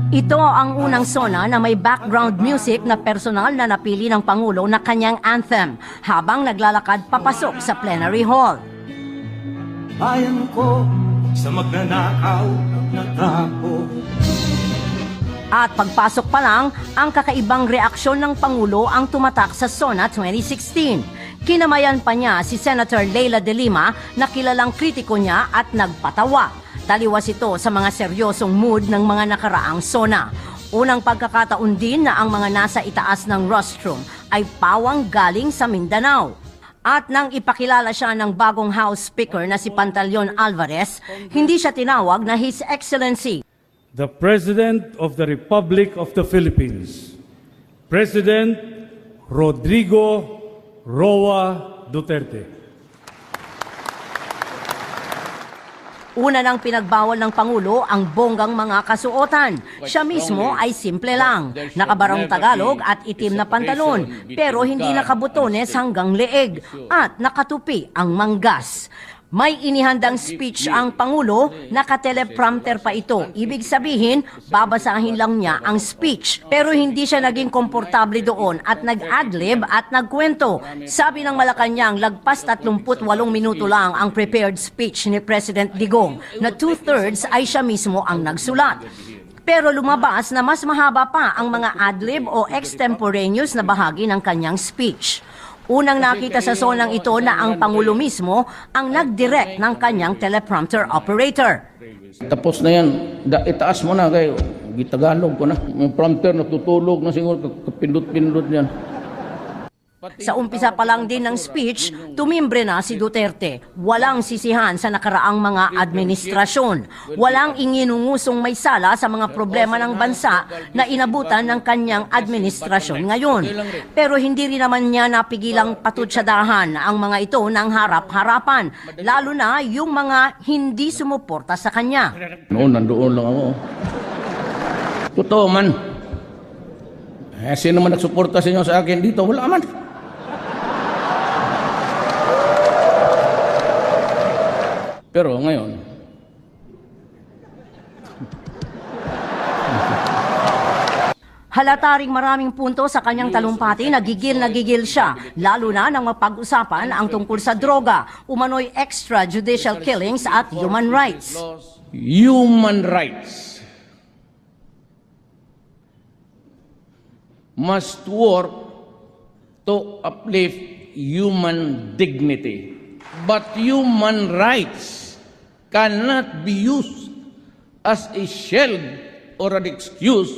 Ito ang unang SONA na may background music na personal na napili ng Pangulo na kanyang anthem habang naglalakad papasok sa plenary hall. Bayan ko sa magnanakaw na trapo. At pagpasok pa lang, ang kakaibang reaksyon ng Pangulo ang tumatak sa SONA 2016. Kinamayan pa niya si Senator Leila de Lima na kilalang kritiko niya at nagpatawa. Taliwas ito sa mga seryosong mood ng mga nakaraang SONA. Unang pagkakataon din na ang mga nasa itaas ng rostrum ay pawang galing sa Mindanao. At nang ipakilala siya ng bagong House Speaker na si Pantaleon Alvarez, hindi siya tinawag na His Excellency. The President of the Republic of the Philippines, President Rodrigo Roa Duterte. Una nang pinagbawal ng Pangulo ang bonggang mga kasuotan. Siya mismo ay simple lang. Nakabarong Tagalog at itim na pantalon, pero hindi nakabutones hanggang leeg at nakatupi ang manggas. May inihandang speech ang Pangulo, naka-teleprompter pa ito. Ibig sabihin, babasahin lang niya ang speech. Pero hindi siya naging komportable doon at nag-adlib at nagkwento. Sabi ng Malacanang, lagpas 38 minuto lang ang prepared speech ni President Digong, na 2/3 ay siya mismo ang nagsulat. Pero lumabas na mas mahaba pa ang mga adlib o extemporaneous na bahagi ng kanyang speech. Unang nakita sa sonang ito na ang Pangulo mismo ang nag-direct ng kanyang teleprompter operator. Tapos na yan, itaas mo na kayo. Gitagalog ko na. Yung prompter natutulog na siguro, kapindot-pindot yan. Sa umpisa pa lang din ng speech, tumimbre na si Duterte. Walang sisihan sa nakaraang mga administrasyon. Walang inginungusong may sala sa mga problema ng bansa na inabutan ng kanyang administrasyon ngayon. Pero hindi rin naman niya napigilang patutsadahan ang mga ito ng harap-harapan, lalo na yung mga hindi sumuporta sa kanya. Noon, nandoon lang ako. Totoo man. Sino man nagsuporta sa inyo sa akin dito? Wala man. Pero ngayon, halata ring maraming punto sa kanyang talumpati, nagigil siya, lalo na nang mapag-usapan ang tungkol sa droga, umano'y extrajudicial killings at human rights. human rights must work to uplift human dignity. But human rights cannot be used as a shield or an excuse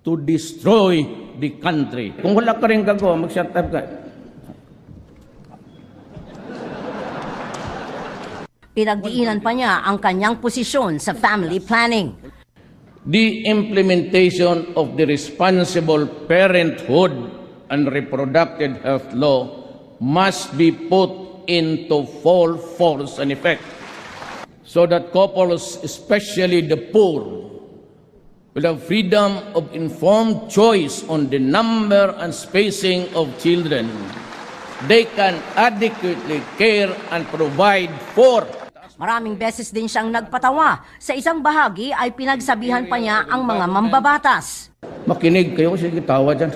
to destroy the country. Kung wala ka rin gagawa, mag-shut up ka. Pinagdiinan pa niya ang kanyang posisyon sa family planning. The implementation of the Responsible Parenthood and Reproductive Health Law must be put into full force and effect so that couples, especially the poor, will have freedom of informed choice on the number and spacing of children they can adequately care and provide for. Maraming beses din siyang nagpatawa. Sa isang bahagi ay pinagsabihan pa niya ang mga mambabatas. Makinig kayo, sige tawa dyan.